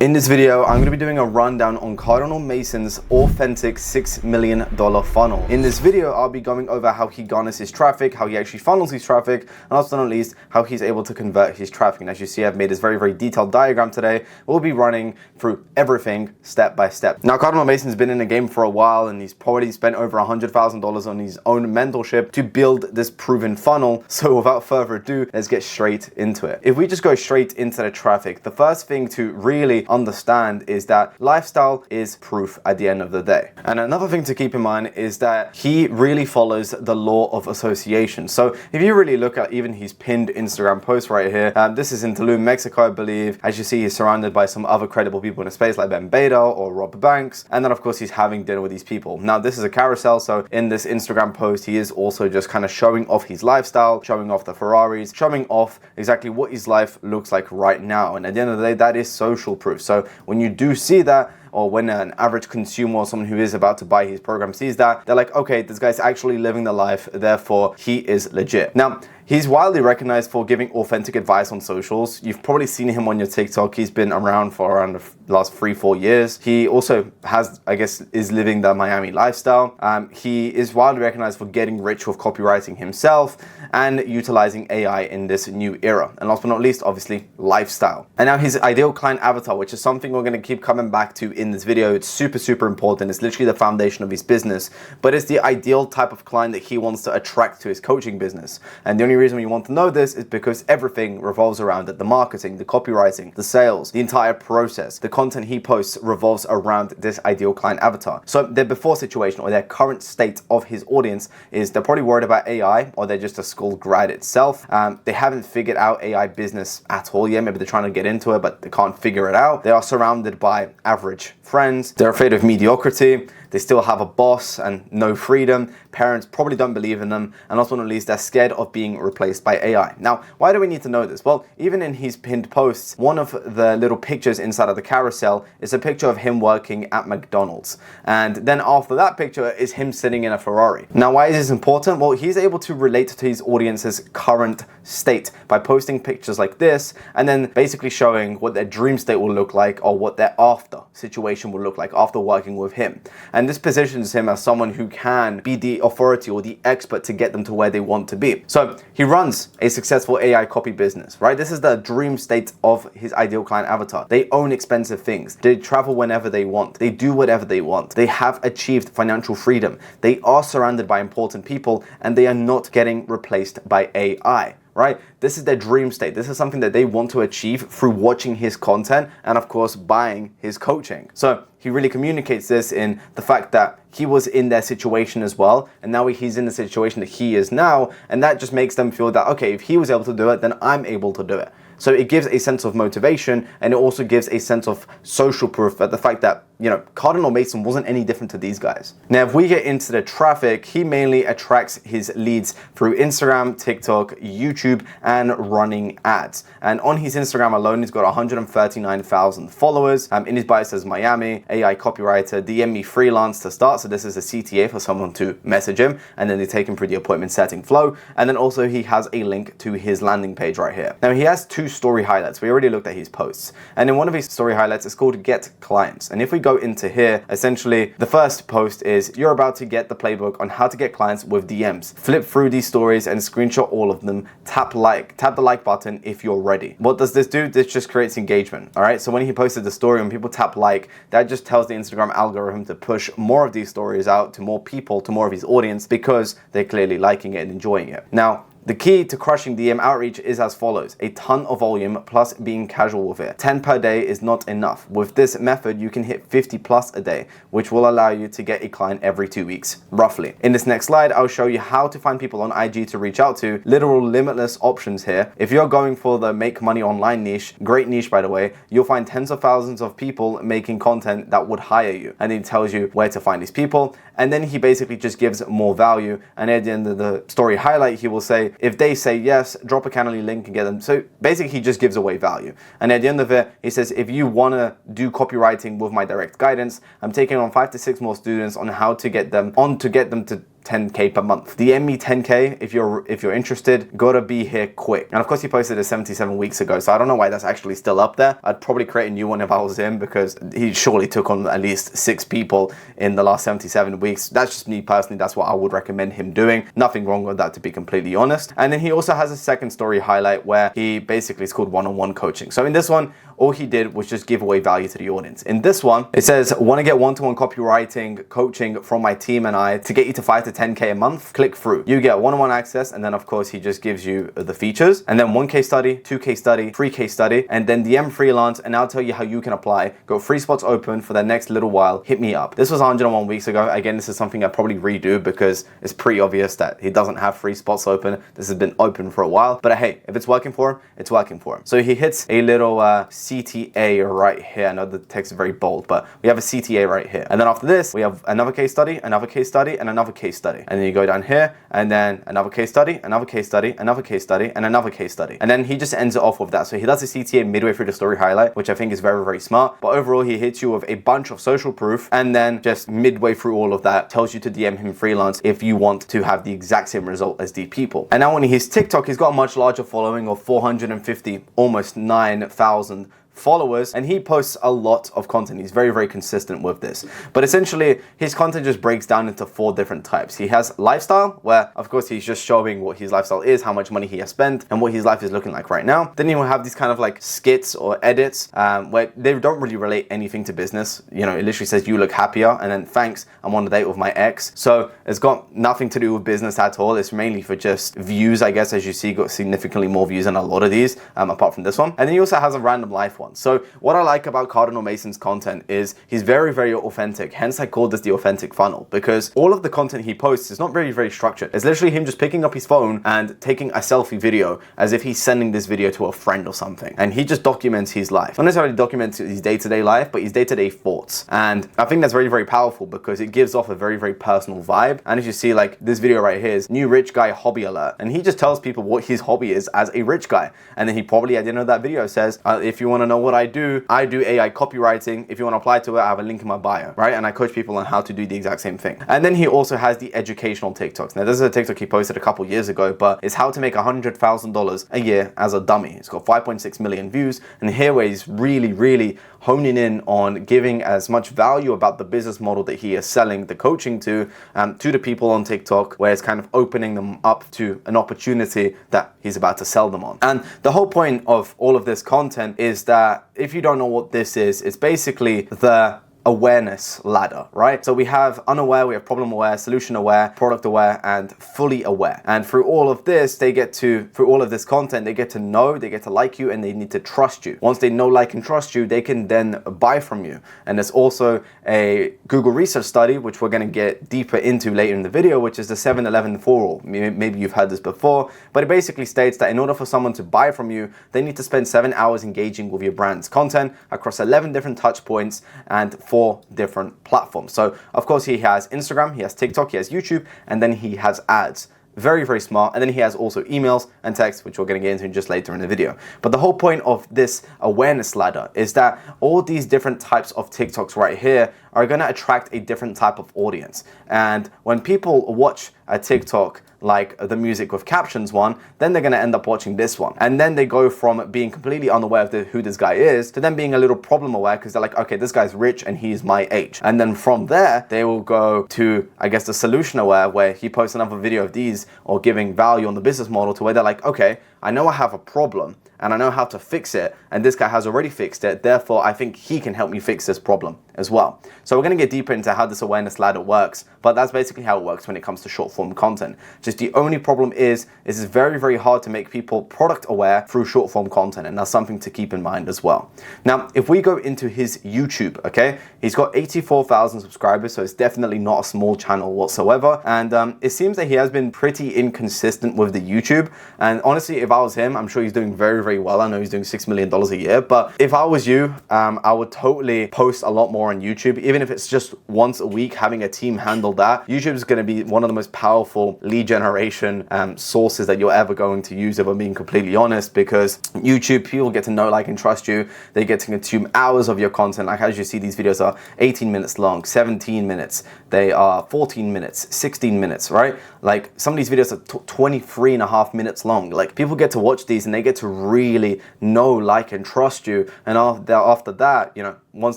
In this video, I'm going to be doing a rundown on Cardinal Mason's authentic $6 million funnel. In this video, I'll be going over how he garners his traffic, how he actually funnels his traffic, and last but not least, how he's able to convert his traffic. And as you see, I've made this very detailed diagram today. We'll be running through everything step by step. Now, Cardinal Mason's been in the game for a while, and he's probably spent over $100,000 on his own mentorship to build this proven funnel. So without further ado, let's get straight into it. If we just go straight into the traffic, the first thing to really understand is that lifestyle is proof at the end of the day. And another thing to keep in mind is that he really follows the law of association. So if you really look at even his pinned Instagram post right here, this is in Tulum, Mexico, I believe. As you see, he's surrounded by some other credible people in the space like Ben Beta or Rob Banks. And then of course, he's having dinner with these people. Now, this is a carousel. So in this Instagram post, he is also just kind of showing off his lifestyle, showing off the Ferraris, showing off exactly what his life looks like right now. And at the end of the day, that is social proof. So when you do see that, or when an average consumer or someone who is about to buy his program sees that, they're like, okay, this guy's actually living the life, therefore he is legit. Now, he's widely recognized for giving authentic advice on socials. You've probably seen him on your TikTok. He's been around for around the last 3-4 years. He also has, I guess, is living the Miami lifestyle. He is widely recognized for getting rich with copywriting himself and utilizing AI in this new era. And last but not least, obviously, lifestyle. And now his ideal client avatar, which is something we're going to keep coming back to in this video. It's super important. It's literally the foundation of his business, but it's the ideal type of client that he wants to attract to his coaching business. And the only reason you want to know this is because everything revolves around it. The marketing, the copywriting, the sales, the entire process, the content he posts revolves around this ideal client avatar. So their before situation or their current state of his audience is they're probably worried about AI, or they're just a school grad itself. They haven't figured out AI business at all yet. Maybe they're trying to get into it, but they can't figure it out. They are surrounded by average friends. They're afraid of mediocrity. They still have a boss and no freedom. Parents probably don't believe in them. And last but not least, they're scared of being replaced by AI. Now, why do we need to know this? Well, even in his pinned posts, one of the little pictures inside of the carousel is a picture of him working at McDonald's. And then after that picture is him sitting in a Ferrari. Now, why is this important? Well, he's able to relate to his audience's current state by posting pictures like this and then basically showing what their dream state will look like or what their after situation will look like after working with him. And this positions him as someone who can be the authority or the expert to get them to where they want to be. So he runs a successful AI copy business, right? This is the dream state of his ideal client avatar. They own expensive things. They travel whenever they want. They do whatever they want. They have achieved financial freedom. They are surrounded by important people and they are not getting replaced by AI. Right? This is their dream state. This is something that they want to achieve through watching his content and of course buying his coaching. So he really communicates this in the fact that he was in their situation as well, and now he's in the situation that he is now, and that just makes them feel that, okay, if he was able to do it, then I'm able to do it. So it gives a sense of motivation, and it also gives a sense of social proof at the fact that, you know, Cardinal Mason wasn't any different to these guys. Now, if we get into the traffic, he mainly attracts his leads through Instagram, TikTok, YouTube, and running ads. And on his Instagram alone, he's got 139,000 followers. In his bio, it says Miami, AI copywriter, DM me freelance to start. So this is a CTA for someone to message him, and then they take him through the appointment setting flow. And then also he has a link to his landing page right here. Now, he has 2 story highlights. We already looked at his posts. And in one of his story highlights, it's called Get Clients. And if we go into here, essentially the first post is you're about to get the playbook on how to get clients with DMs. Flip through these stories and screenshot all of them. Tap the like button if you're ready. What does this do? This just creates engagement. All right. So when he posted the story, when people tap like, that just tells the Instagram algorithm to push more of these stories out to more people, to more of his audience, because they're clearly liking it and enjoying it. Now, the key to crushing DM outreach is as follows: a ton of volume plus being casual with it. 10 per day is not enough. With this method, you can hit 50 plus a day, which will allow you to get a client every 2 weeks, roughly. In this next slide, I'll show you how to find people on IG to reach out to. Literal limitless options here. If you're going for the make money online niche, great niche by the way, you'll find tens of thousands of people making content that would hire you. And he tells you where to find these people. And then he basically just gives more value. And at the end of the story highlight, he will say, if they say yes, drop a Calendly link and get them. So basically he just gives away value. And at the end of it, he says, if you want to do copywriting with my direct guidance, I'm taking on 5 to 6 more students on how to get them to 10K per month. DM me 10K if you're interested. Gotta be here quick. And of course he posted it 77 weeks ago, so I don't know why that's actually still up there. I'd probably create a new one if I was him, because he surely took on at least 6 people in the last 77 weeks. That's just me personally. That's what I would recommend him doing. Nothing wrong with that, to be completely honest. And then he also has a second story highlight where he basically is called one-on-one coaching. So in this one, all he did was just give away value to the audience. In this one, it says, want to get one-to-one copywriting coaching from my team and I to get you to 5 to 10K a month? Click through. You get one-on-one access, and then of course he just gives you the features, and then 1 case study, 2 case study, 3 case study, and then DM freelance, and I'll tell you how you can apply. Go free spots open for the next little while. Hit me up. This was 101 weeks ago. Again, this is something I'd probably redo because it's pretty obvious that he doesn't have free spots open. This has been open for a while, but hey, if it's working for him, it's working for him. So he hits a little CTA right here. I know the text is very bold, but we have a CTA right here. And then after this, we have another case study, another case study, and another case study. And then you go down here, and then another case study, another case study, another case study, and another case study. And then he just ends it off with that. So he does a CTA midway through the story highlight, which I think is very, very smart. But overall, he hits you with a bunch of social proof, and then just midway through all of that, tells you to DM him freelance if you want to have the exact same result as these people. And now on his TikTok, he's got a much larger following of 450, almost 9,000 followers, and he posts a lot of content. He's very, very consistent with this. But essentially, his content just breaks down into 4 different types. He has lifestyle, where of course he's just showing what his lifestyle is, how much money he has spent, and what his life is looking like right now. Then he will have these kind of like skits or edits where they don't really relate anything to business. You know, it literally says, you look happier, and then thanks, I'm on a date with my ex. So it's got nothing to do with business at all. It's mainly for just views, I guess. As you see, got significantly more views than a lot of these, apart from this one. And then he also has a random life one. So what I like about Cardinal Mason's content is he's very, very authentic. Hence I called this the authentic funnel, because all of the content he posts is not very, very structured. It's literally him just picking up his phone and taking a selfie video as if he's sending this video to a friend or something. And he just documents his life. Not necessarily documents his day-to-day life, but his day-to-day thoughts. And I think that's very, very powerful because it gives off a very, very personal vibe. And as you see, like this video right here is new rich guy hobby alert. And he just tells people what his hobby is as a rich guy. And then he probably at the end of that video says, if you want to know what I do AI copywriting. If you want to apply to it, I have a link in my bio, right? And I coach people on how to do the exact same thing. And then he also has the educational TikToks. Now, this is a TikTok he posted a couple years ago, but it's how to make $100,000 a year as a dummy. It's got 5.6 million views. And here where he's really, really honing in on giving as much value about the business model that he is selling the coaching to the people on TikTok, where it's kind of opening them up to an opportunity that he's about to sell them on. And the whole point of all of this content is that if you don't know what this is, it's basically the awareness ladder, right? So we have unaware, we have problem aware, solution aware, product aware, and fully aware. And through all of this, through all of this content, they get to know, they get to like you, and they need to trust you. Once they know, like, and trust you, they can then buy from you. And there's also a Google research study, which we're going to get deeper into later in the video, which is the 7-11 rule. Maybe you've heard this before, but it basically states that in order for someone to buy from you, they need to spend 7 hours engaging with your brand's content across 11 different touch points and 4 different platforms. So of course he has Instagram, he has TikTok, he has YouTube, and then he has ads. Very, very smart. And then he has also emails and text, which we're going to get into just later in the video. But the whole point of this awareness ladder is that all these different types of TikToks right here are going to attract a different type of audience. And when people watch a TikTok like the music with captions one, then they're going to end up watching this one. And then they go from being completely unaware of who this guy is to then being a little problem aware, because they're like, okay, this guy's rich and he's my age. And then from there, they will go to, I guess, the solution aware, where he posts another video of these or giving value on the business model, to where they're like, okay, I know I have a problem and I know how to fix it, and this guy has already fixed it, therefore I think he can help me fix this problem as well. So we're going to get deeper into how this awareness ladder works, but that's basically how it works when it comes to short form content. Just the only problem is it's very, very hard to make people product aware through short form content, and that's something to keep in mind as well. Now, if we go into his YouTube, okay, he's got 84,000 subscribers, so it's definitely not a small channel whatsoever, and it seems that he has been pretty inconsistent with the YouTube, and honestly, if I was him, I'm sure he's doing very, very well. I know he's doing $6 million a year, but if I was you, I would totally post a lot more on YouTube, even if it's just once a week, having a team handle that. YouTube is going to be one of the most powerful lead generation sources that you're ever going to use, if I'm being completely honest, because YouTube, people get to know, like, and trust you. They get to consume hours of your content. Like, as you see, these videos are 18 minutes long, 17 minutes. They are 14 minutes, 16 minutes, right? Like, some of these videos are 23 and a half minutes long. Like, people get to watch these and they get to really know, like, and trust you. And after that, you know, once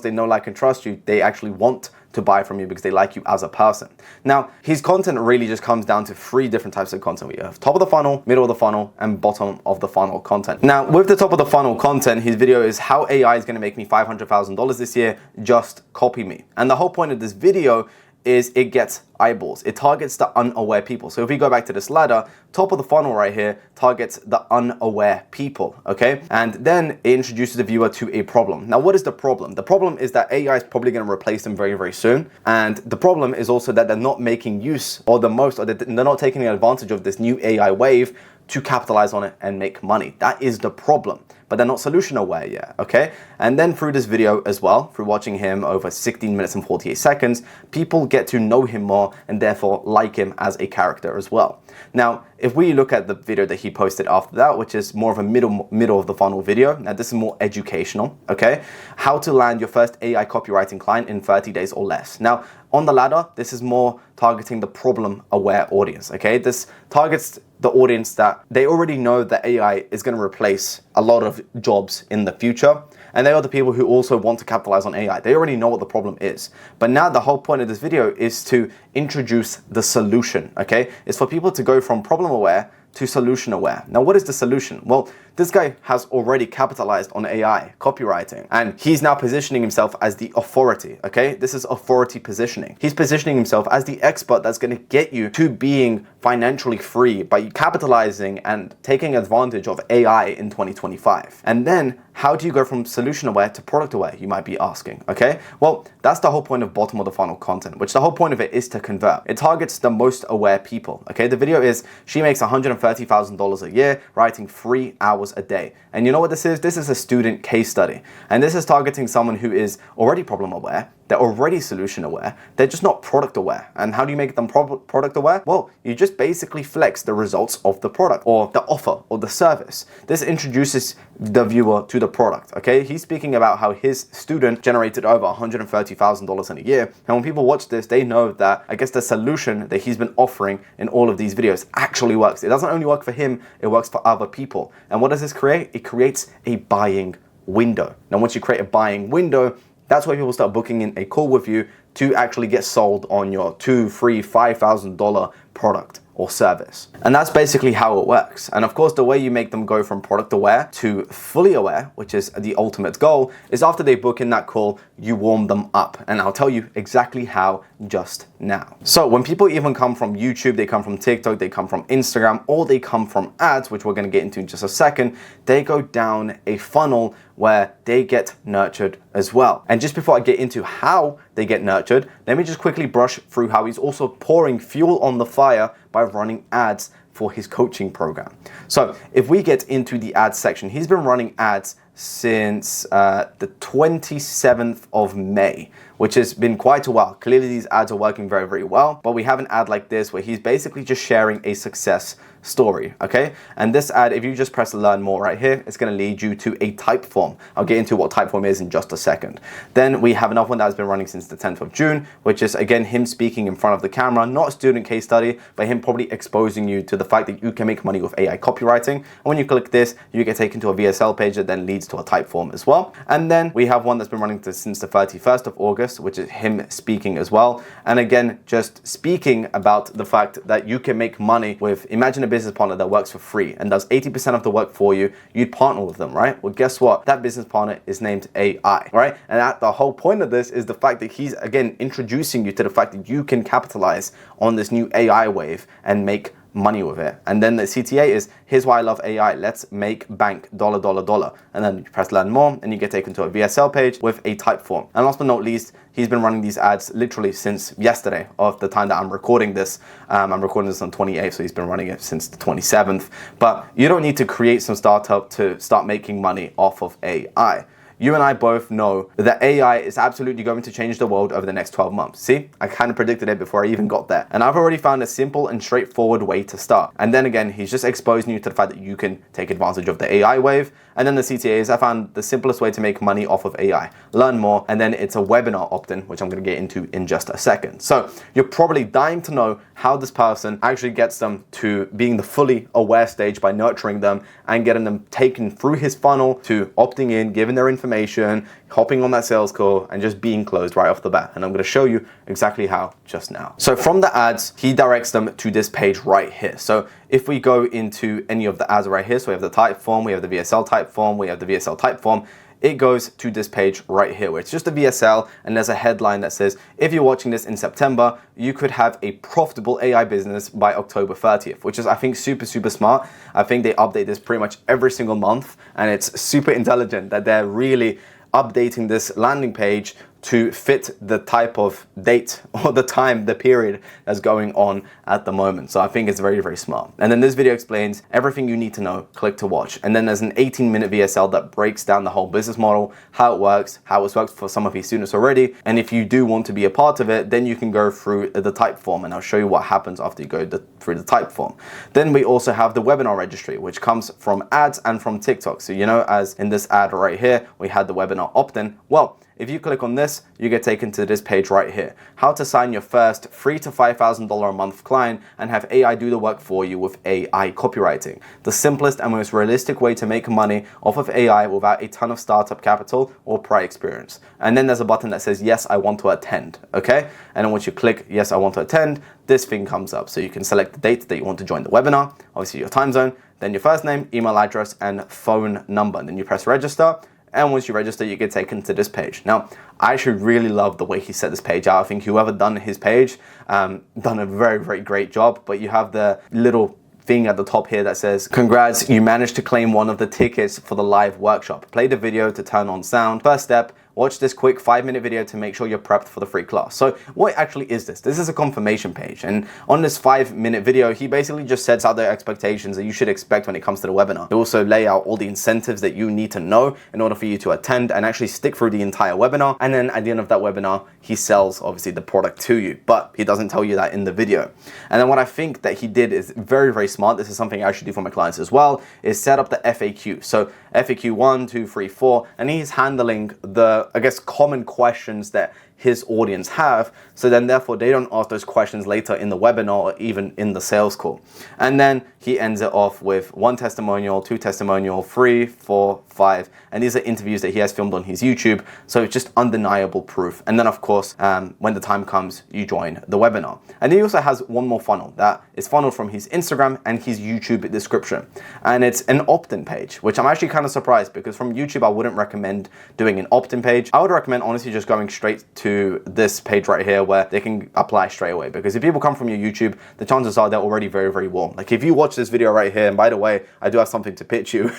they know, like, and trust you, they actually want to buy from you because they like you as a person. Now, his content really just comes down to 3 different types of content. We have top of the funnel, middle of the funnel, and bottom of the funnel content. Now, with the top of the funnel content, his video is how AI is going to make me $500,000 this year. Just copy me. And the whole point of this video is it gets eyeballs. It targets the unaware people. So if we go back to this ladder, top of the funnel right here targets the unaware people, okay? And then it introduces the viewer to a problem. Now, what is the problem? The problem is that AI is probably going to replace them very, very soon. And the problem is also that they're not making use or they're not taking advantage of this new AI wave to capitalize on it and make money. That is the problem. But they're not solution aware yet, okay? And then through this video as well, through watching him over 16 minutes and 48 seconds, people get to know him more and therefore like him as a character as well. Now, if we look at the video that he posted after that, which is more of a middle of the funnel video, now this is more educational, okay? How to land your first AI copywriting client in 30 days or less. Now, on the ladder, this is more targeting the problem-aware audience, okay? This targets the audience that they already know that AI is going to replace a lot of jobs in the future. And they are the people who also want to capitalize on AI. They already know what the problem is. But now the whole point of this video is to introduce the solution, okay? It's for people to go from problem-aware to solution aware. Now, what is the solution? Well, this guy has already capitalized on AI copywriting, and he's now positioning himself as the authority, okay? This is authority positioning. He's positioning himself as the expert that's going to get you to being financially free by capitalizing and taking advantage of AI in 2025. And then how do you go from solution aware to product aware, you might be asking, okay? Well, that's the whole point of bottom of the funnel content, which the whole point of it is to convert. It targets the most aware people, okay? The video is, she makes $130,000 a year, writing 3 hours a day. And you know what this is? This is a student case study. And this is targeting someone who is already problem aware. They're already solution aware. They're just not product aware. And how do you make them product aware? Well, you just basically flex the results of the product or the offer or the service. This introduces the viewer to the product, okay? He's speaking about how his student generated over $130,000 in a year. And when people watch this, they know that, I guess, the solution that he's been offering in all of these videos actually works. It doesn't only work for him, it works for other people. And what does this create? It creates a buying window. Now, once you create a buying window, that's why people start booking in a call with you to actually get sold on your $2,000, $3,000, $5,000 product or service. And that's basically how it works. And of course, the way you make them go from product aware to fully aware, which is the ultimate goal, is after they book in that call, you warm them up. And I'll tell you exactly how just now. So when people even come from YouTube, they come from TikTok, they come from Instagram, or they come from ads, which we're going to get into in just a second, they go down a funnel where they get nurtured as well. And just before I get into how they get nurtured, let me just quickly brush through how he's also pouring fuel on the fire by running ads for his coaching program. So if we get into the ads section, he's been running ads since the 27th of May, which has been quite a while. Clearly these ads are working very, very well, but we have an ad like this where he's basically just sharing a success story, okay? And this ad, if you just press learn more right here, it's going to lead you to a type form. I'll get into what type form is in just a second. Then we have another one that has been running since the 10th of June, which is again him speaking in front of the camera, not a student case study, but him probably exposing you to the fact that you can make money with AI copywriting. And when you click this, you get taken to a VSL page that then leads to a type form as well. And then we have one that's been running since the 31st of August, which is him speaking as well. And again, just speaking about the fact that you can make money with, imagine a business partner that works for free and does 80% of the work for you. You'd partner with them, right? Well, guess what? That business partner is named AI, right? And the whole point of this is the fact that he's, again, introducing you to the fact that you can capitalize on this new AI wave and make money with it. And then the CTA is, here's why I love AI. Let's make bank dollar, dollar, dollar. And then you press learn more and you get taken to a VSL page with a type form. And last but not least, he's been running these ads literally since yesterday of the time that I'm recording this. I'm recording this on 28th, so he's been running it since the 27th. But you don't need to create some startup to start making money off of AI. You and I both know that AI is absolutely going to change the world over the next 12 months. See, I kind of predicted it before I even got there. And I've already found a simple and straightforward way to start. And then again, he's just exposing you to the fact that you can take advantage of the AI wave. And then the CTA is, I found the simplest way to make money off of AI. Learn more, and then it's a webinar opt-in, which I'm going to get into in just a second. So you're probably dying to know how this person actually gets them to being the fully aware stage by nurturing them and getting them taken through his funnel to opting in, giving their information, hopping on that sales call, and just being closed right off the bat. And I'm going to show you exactly how just now. So from the ads, he directs them to this page right here. So if we go into any of the ads right here, so we have the type form, we have the VSL type form, we have the VSL type form, it goes to this page right here where it's just a VSL and there's a headline that says, if you're watching this in September, you could have a profitable AI business by October 30th, which is, I think, super, super smart. I think they update this pretty much every single month, and it's super intelligent that they're really updating this landing page to fit the type of date or the time, the period that's going on at the moment. So I think it's very, very smart. And then this video explains everything you need to know, click to watch. And then there's an 18-minute VSL that breaks down the whole business model, how it works, how it's worked for some of his students already. And if you do want to be a part of it, then you can go through the type form, and I'll show you what happens after you go through the type form. Then we also have the webinar registry, which comes from ads and from TikTok. So, you know, as in this ad right here, we had the webinar opt-in. Well, if you click on this, you get taken to this page right here. How to sign your first $3,000 to $5,000 a month client and have AI do the work for you with AI copywriting. The simplest and most realistic way to make money off of AI without a ton of startup capital or prior experience. And then there's a button that says, yes, I want to attend, okay? And then once you click, yes, I want to attend, this thing comes up. So you can select the date that you want to join the webinar, obviously your time zone, then your first name, email address, and phone number. And then you press register. And once you register, you get taken to this page. Now, I actually really love the way he set this page out. I think whoever done his page done a very, very great job. But you have the little thing at the top here that says, congrats, you managed to claim one of the tickets for the live workshop. Play the video to turn on sound. First step, watch this quick 5-minute video to make sure you're prepped for the free class. So what actually is this? This is a confirmation page. And on this 5-minute video, he basically just sets out the expectations that you should expect when it comes to the webinar. They also lay out all the incentives that you need to know in order for you to attend and actually stick through the entire webinar. And then at the end of that webinar, he sells obviously the product to you, but he doesn't tell you that in the video. And then what I think that he did is very, very smart. This is something I actually do for my clients as well, is set up the FAQ. So FAQ 1, 2, 3, 4, and he's handling the, I guess, common questions that his audience have, so then therefore they don't ask those questions later in the webinar or even in the sales call. And then he ends it off with 1 testimonial, 2 testimonial, 3, 4, 5, and these are interviews that he has filmed on his YouTube, so it's just undeniable proof. And then of course, when the time comes, you join the webinar. And he also has one more funnel that is funneled from his Instagram and his YouTube description, and it's an opt-in page, which I'm actually kind of surprised, because from YouTube I wouldn't recommend doing an opt-in page. I would recommend honestly just going straight to this page right here where they can apply straight away, because if people come from your YouTube, the chances are they're already very, very warm. Like if you watch this video right here, and by the way, I do have something to pitch you.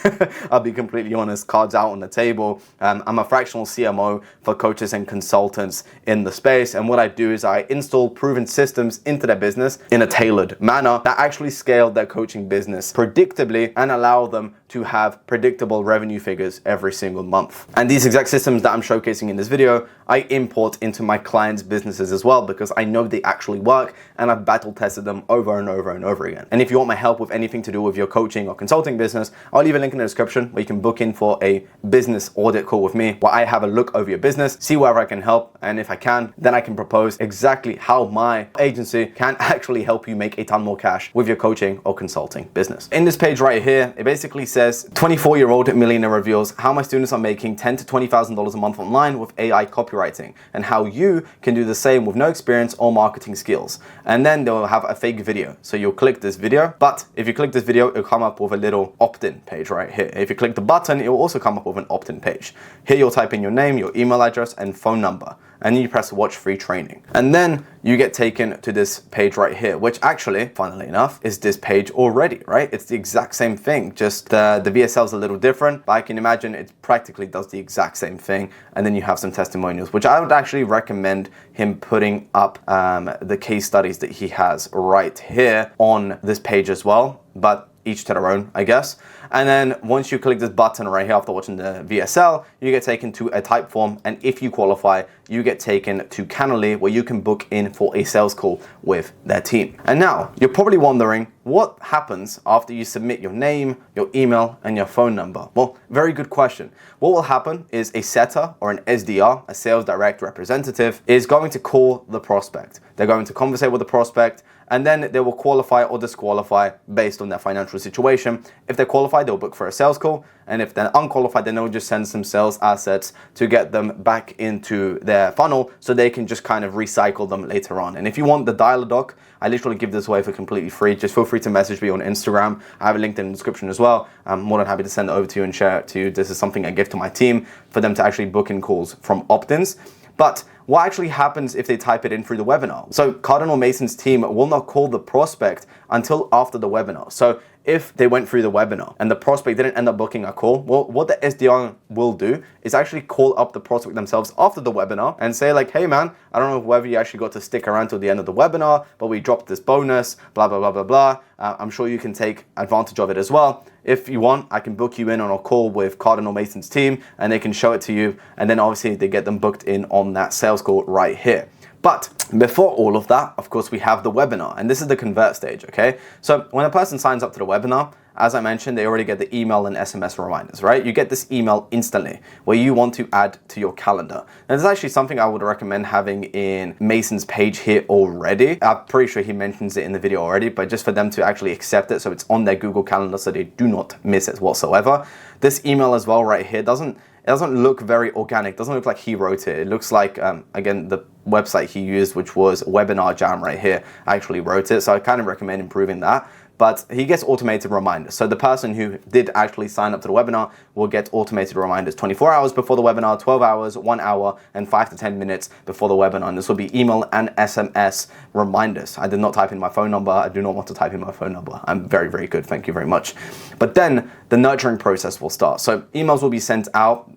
I'll be completely honest, cards out on the table. I'm a fractional CMO for coaches and consultants in the space, and what I do is I install proven systems into their business in a tailored manner that actually scale their coaching business predictably and allow them to have predictable revenue figures every single month. And these exact systems that I'm showcasing in this video, I import into my clients' businesses as well, because I know they actually work and I've battle tested them over and over and over again. And if you want my help with anything to do with your coaching or consulting business, I'll leave a link in the description where you can book in for a business audit call with me, where I have a look over your business, see wherever I can help, and if I can, then I can propose exactly how my agency can actually help you make a ton more cash with your coaching or consulting business. In this page right here, it basically says 24-year-old millionaire reveals how my students are making $10,000 to $20,000 a month online with AI copywriting, and how you can do the same with no experience or marketing skills. And then they'll have a fake video. So you'll click this video, but if you click this video, it'll come up with a little opt-in page right here. If you click the button, it will also come up with an opt-in page. Here you'll type in your name, your email address, and phone number. and then you press watch free training. And then you get taken to this page right here, which actually, funnily enough, is this page already, right? It's the exact same thing, just the VSL is a little different, but I can imagine it practically does the exact same thing. And then you have some testimonials, which I would actually recommend him putting up the case studies that he has right here on this page as well, but each to their own, I guess. And then once you click this button right here after watching the VSL, you get taken to a type form. And if you qualify, you get taken to Cannily, where you can book in for a sales call with their team. And now you're probably wondering what happens after you submit your name, your email, and your phone number. Well, very good question. What will happen is a setter or an SDR, a sales direct representative, is going to call the prospect. They're going to conversate with the prospect, and then they will qualify or disqualify based on their financial situation. If they're qualified, they'll book for a sales call. And if they're unqualified, then they'll just send some sales assets to get them back into their funnel so they can just kind of recycle them later on. And if you want the dialer doc, I literally give this away for completely free. Just feel free to message me on Instagram. I have a link in the description as well. I'm more than happy to send it over to you and share it to you. This is something I give to my team for them to actually book in calls from opt-ins. But what actually happens if they type it in through the webinar? So Cardinal Mason's team will not call the prospect until after the webinar. So if they went through the webinar and the prospect didn't end up booking a call, well, what the SDR will do is actually call up the prospect themselves after the webinar and say like, hey man, I don't know whether you actually got to stick around till the end of the webinar, but we dropped this bonus, blah, blah, blah, blah, blah. I'm sure you can take advantage of it as well. If you want, I can book you in on a call with Cardinal Mason's team and they can show it to you. And then obviously they get them booked in on that sales call right here. But before all of that, of course, we have the webinar, and this is the convert stage, okay? So when a person signs up to the webinar, as I mentioned, they already get the email and SMS reminders, right? You get this email instantly where you want to add to your calendar. And it's actually something I would recommend having in Mason's page here already. I'm pretty sure he mentions it in the video already, but just for them to actually accept it so it's on their Google Calendar so they do not miss it whatsoever. This email as well right here doesn't look very organic. Doesn't look like he wrote it. It looks like, again, the website he used, which was Webinar Jam right here, actually wrote it. So I kind of recommend improving that. But he gets automated reminders. So the person who did actually sign up to the webinar will get automated reminders 24 hours before the webinar, 12 hours, 1 hour, and 5 to 10 minutes before the webinar. And this will be email and SMS reminders. I did not type in my phone number. I do not want to type in my phone number. I'm very, very good. Thank you very much. But then the nurturing process will start. So emails will be sent out,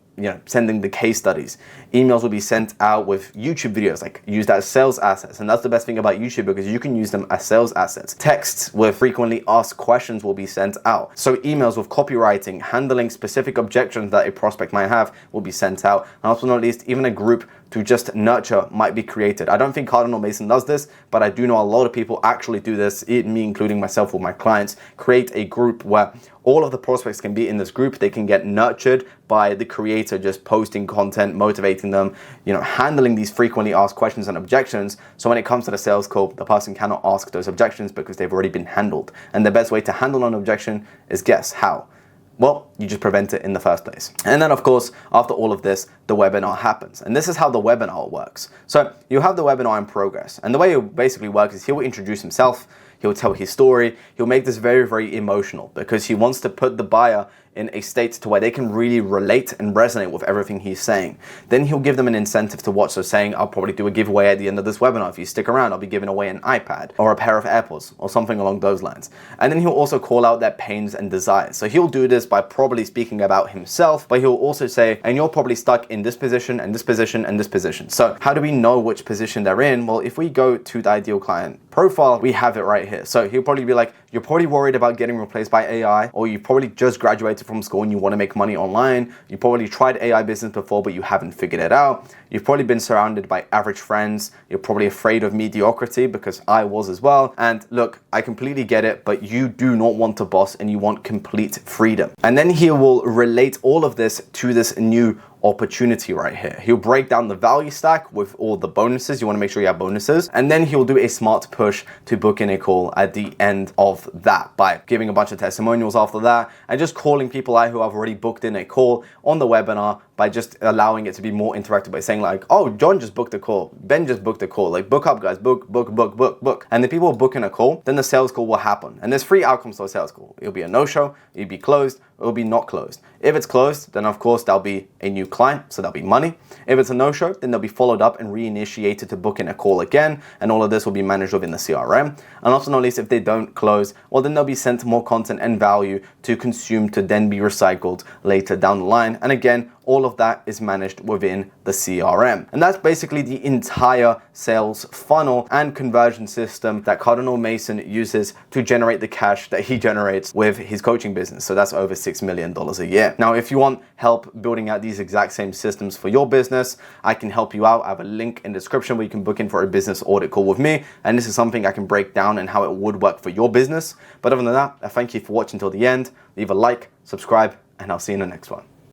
sending the case studies. Emails will be sent out with YouTube videos, like used as sales assets. And that's the best thing about YouTube because you can use them as sales assets. Texts with frequently asked questions will be sent out. So emails with copywriting, handling specific objections that a prospect might have will be sent out. And also not least, even a group to just nurture might be created. I don't think Cardinal Mason does this, but I do know a lot of people actually do this, me including myself with my clients, create a group where all of the prospects can be in this group. They can get nurtured by the creator just posting content, motivating them, handling these frequently asked questions and objections. So when it comes to the sales call, the person cannot ask those objections because they've already been handled. And the best way to handle an objection is guess how? Well, you just prevent it in the first place. And then of course, after all of this, the webinar happens. And this is how the webinar works. So you have the webinar in progress. And the way it basically works is he will introduce himself, he'll tell his story, he'll make this very, very emotional because he wants to put the buyer in a state to where they can really relate and resonate with everything he's saying. Then he'll give them an incentive to watch. So saying, I'll probably do a giveaway at the end of this webinar. If you stick around, I'll be giving away an iPad or a pair of AirPods or something along those lines. And then he'll also call out their pains and desires. So he'll do this by probably speaking about himself, but he'll also say, and you're probably stuck in this position and this position and this position. So how do we know which position they're in? Well, if we go to the ideal client profile, we have it right here. So he'll probably be like, you're probably worried about getting replaced by AI, or you probably just graduated from school and you want to make money online. You probably tried AI business before, but you haven't figured it out. You've probably been surrounded by average friends. You're probably afraid of mediocrity because I was as well. And look, I completely get it, but you do not want to boss and you want complete freedom. And then he will relate all of this to this new opportunity right here. He'll break down the value stack with all the bonuses. You want to make sure you have bonuses. And then he'll do a smart push to book in a call at the end of that by giving a bunch of testimonials after that and just calling people out who have already booked in a call on the webinar by just allowing it to be more interactive by saying like, oh, John just booked a call, Ben just booked a call, like book up guys, book. And the people booking a call, then the sales call will happen. And there's 3 outcomes to a sales call. It'll be a no-show, it'll be closed, it'll be not closed. If it's closed, then of course there'll be a new client, so there'll be money. If it's a no-show, then they'll be followed up and reinitiated to book in a call again, and all of this will be managed within the CRM. And also not least, if they don't close, well then they'll be sent more content and value to consume to then be recycled later down the line. And again, all of that is managed within the CRM. And that's basically the entire sales funnel and conversion system that Cardinal Mason uses to generate the cash that he generates with his coaching business. So that's over $6 million a year. Now, if you want help building out these exact same systems for your business, I can help you out. I have a link in the description where you can book in for a business audit call with me. And this is something I can break down and how it would work for your business. But other than that, I thank you for watching till the end. Leave a like, subscribe, and I'll see you in the next one.